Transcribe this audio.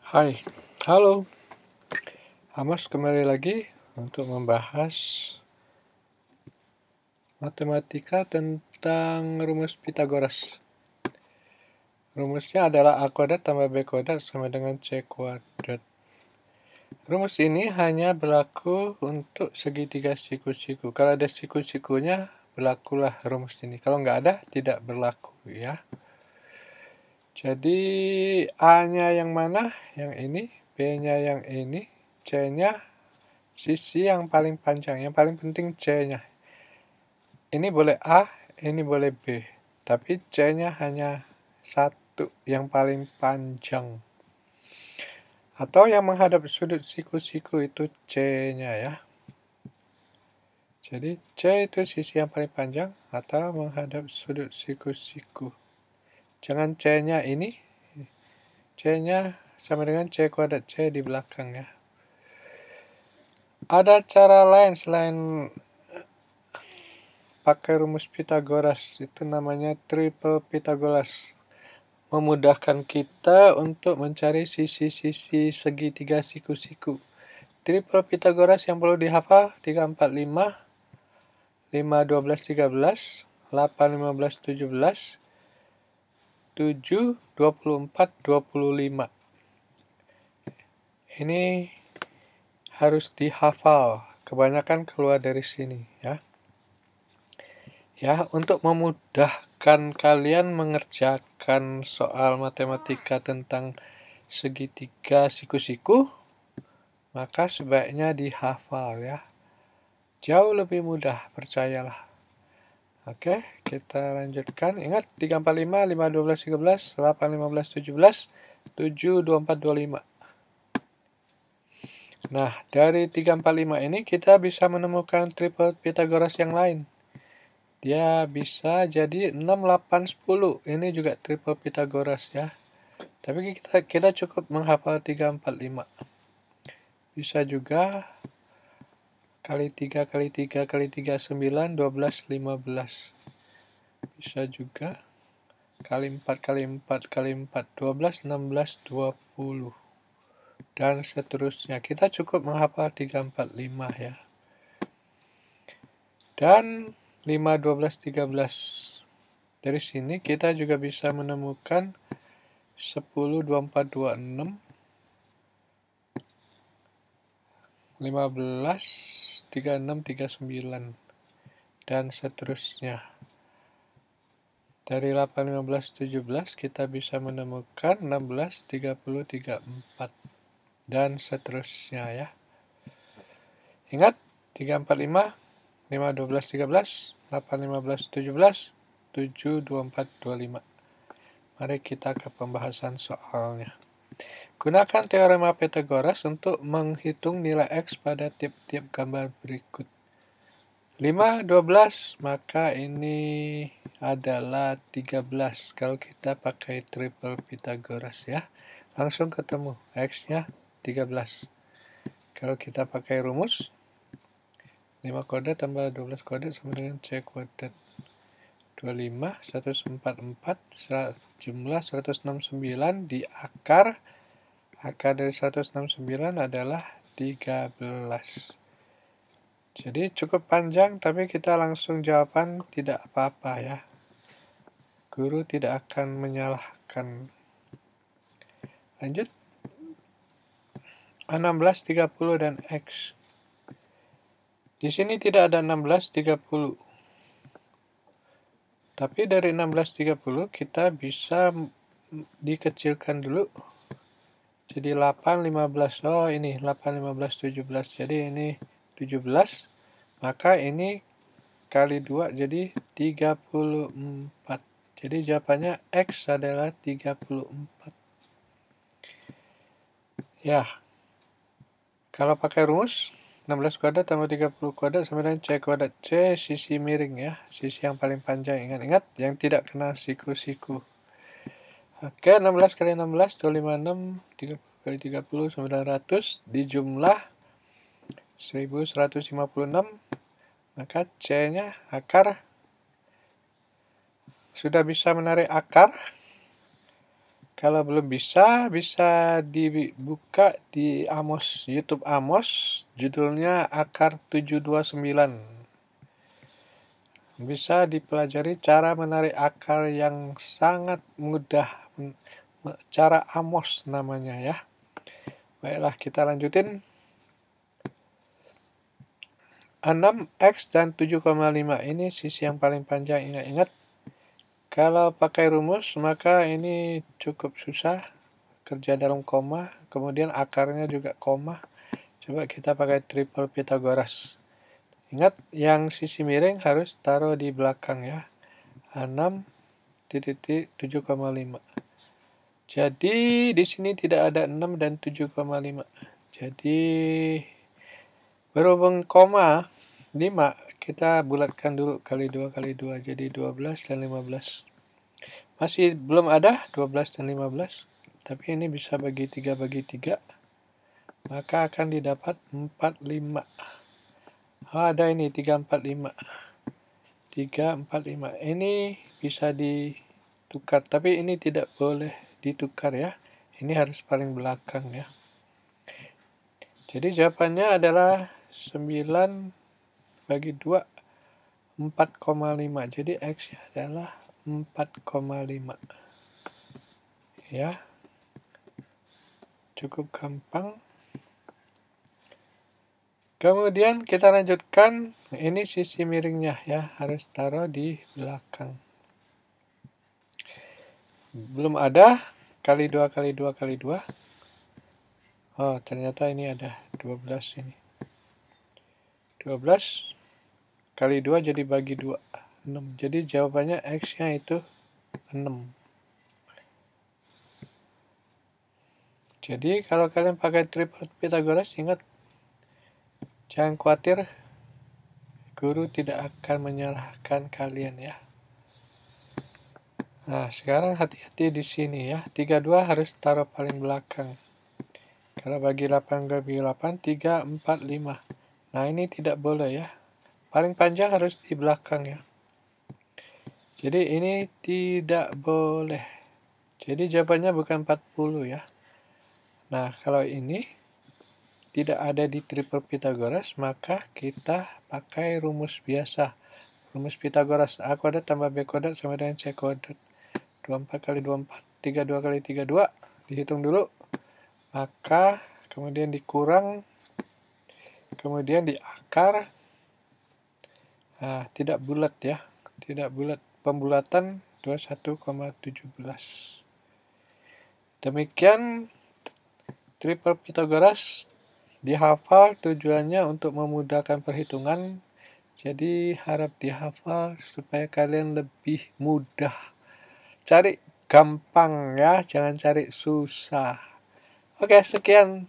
Hai, halo. Amos kembali lagi untuk membahas matematika tentang rumus Pitagoras. Rumusnya adalah A kuadrat tambah B kuadrat sama dengan C kuadrat. Rumus ini hanya berlaku untuk segitiga siku-siku. Kalau ada siku-sikunya, berlakulah rumus ini. Kalau nggak ada, tidak berlaku ya. Jadi A-nya yang mana? Yang ini. B-nya yang ini. C-nya sisi yang paling panjang. Yang paling penting C-nya. Ini boleh A, ini boleh B. Tapi C-nya hanya satu yang paling panjang. Atau yang menghadap sudut siku-siku itu C-nya ya. Jadi C itu sisi yang paling panjang atau menghadap sudut siku-siku. Jangan C-nya ini. C-nya sama dengan C kuadrat, C di belakang ya. Ada cara lain selain pakai rumus Pitagoras, itu namanya triple Pitagoras. Memudahkan kita untuk mencari sisi-sisi segitiga siku-siku. Triple Pitagoras yang perlu dihafal 3, 4, 5, 5, 12, 13, 8, 15, 17, 7, 24, 25. Ini harus dihafal. Kebanyakan keluar dari sini ya. Ya, untuk memudahkan kalian mengerjakan soal matematika tentang segitiga siku-siku, maka sebaiknya dihafal ya. Jauh lebih mudah, percayalah. Oke, kita lanjutkan. Ingat 3, 4, 5, 5, 12, 13, 8, 15, 17, 7, 24, 25. Nah, dari 3, 4, 5 ini kita bisa menemukan triple Pitagoras yang lain. Dia bisa jadi 6, 8, 10. Ini juga triple Pitagoras ya. Tapi kita cukup menghafal 3, 4, 5. Bisa juga kali 3, kali 3, kali 3, 9, 12, 15. Bisa juga kali 4, kali 4, kali 4, 12, 16, 20. Dan seterusnya. Kita cukup menghafal 3, 4, 5 ya. Dan 5, 12, 13. Dari sini kita juga bisa menemukan 10, 24, 26, 15, 36, 39, dan seterusnya. Dari 8, 15, 17 kita bisa menemukan 16, 30, 34, dan seterusnya ya. Ingat 3, 4, 5, 5, 12, 13, 8, 15, 17, 7, 24, 25. Mari kita ke pembahasan soalnya. Gunakan teorema Pythagoras untuk menghitung nilai X pada tiap-tiap gambar berikut. 5, 12, maka ini adalah 13 kalau kita pakai triple Pythagoras ya. Langsung ketemu X-nya 13. Kalau kita pakai rumus 5 kuadrat tambah 12 kuadrat sama dengan C kuadrat. 25, 144, jumlah 169 di akar. Akar dari 169 adalah 13. Jadi cukup panjang, tapi kita langsung jawaban tidak apa-apa ya. Guru tidak akan menyalahkan. Lanjut. 16, 30, dan X. Di sini tidak ada 16, 30. Tapi dari 16, 30 kita bisa dikecilkan dulu. Jadi 8, 15. Oh ini 8, 15, 17. Jadi ini 17. Maka ini kali 2 jadi 34. Jadi jawabannya X adalah 34. Ya. Kalau pakai rumus 16 kuadrat tambah 30 kuadrat sama dengan C kuadrat. C sisi miring ya, sisi yang paling panjang. Ingat-ingat yang tidak kena siku-siku. Oke, 16 kali 16 256, 30 kali 30 900 dijumlah 1156. Maka C-nya akar. Sudah bisa menarik akar. Kalau belum bisa dibuka di YouTube Amos, judulnya Akar 729. Bisa dipelajari cara menarik akar yang sangat mudah, cara Amos namanya ya. Baiklah, kita lanjutin. 6x dan 7,5 ini sisi yang paling panjang. Ingat-ingat, kalau pakai rumus maka ini cukup susah, kerja dalam koma, kemudian akarnya juga koma. Coba kita pakai triple Pythagoras. Ingat, yang sisi miring harus taruh di belakang ya. 6,7,5. Jadi di sini tidak ada 6 dan 7,5. Jadi berhubung koma 5, kita bulatkan dulu kali 2 kali 2, jadi 12 dan 15. Masih belum ada 12 dan 15, tapi ini bisa bagi 3 bagi 3, maka akan didapat 45. Oh, ada ini 345. 345. Ini bisa ditukar, tapi ini tidak boleh ditukar ya. Ini harus paling belakang ya. Jadi jawabannya adalah 9 bagi 2, 4,5. Jadi X adalah 4,5. Ya. Cukup gampang. Kemudian kita lanjutkan, ini sisi miringnya ya, harus taruh di belakang. Belum ada, kali 2 kali 2 kali 2. Oh, ternyata ini ada 12 ini. 12 kali 2 jadi bagi 2, 6. Jadi jawabannya X-nya itu 6. Jadi kalau kalian pakai triple Pythagoras, ingat, jangan khawatir, guru tidak akan menyalahkan kalian ya. Nah, sekarang hati-hati di sini ya. 32 harus taruh paling belakang. Kalau bagi 8 bagi 8, 3, 4, 5. Nah, ini tidak boleh ya. Paling panjang harus di belakang ya. Jadi ini tidak boleh. Jadi jawabannya bukan 40 ya. Nah, kalau ini tidak ada di triple Pythagoras, maka kita pakai rumus biasa. Rumus Pythagoras, A kuadrat tambah B kuadrat sama dengan C kuadrat. 24 kali 24, 32 kali 32. Dihitung dulu. Maka kemudian dikurang, kemudian diakar. Nah, tidak bulat ya. Tidak bulat. Pembulatan 21,17. Demikian triple Pythagoras dihafal, tujuannya untuk memudahkan perhitungan. Jadi harap dihafal supaya kalian lebih mudah. Cari gampang ya, jangan cari susah. Oke, sekian.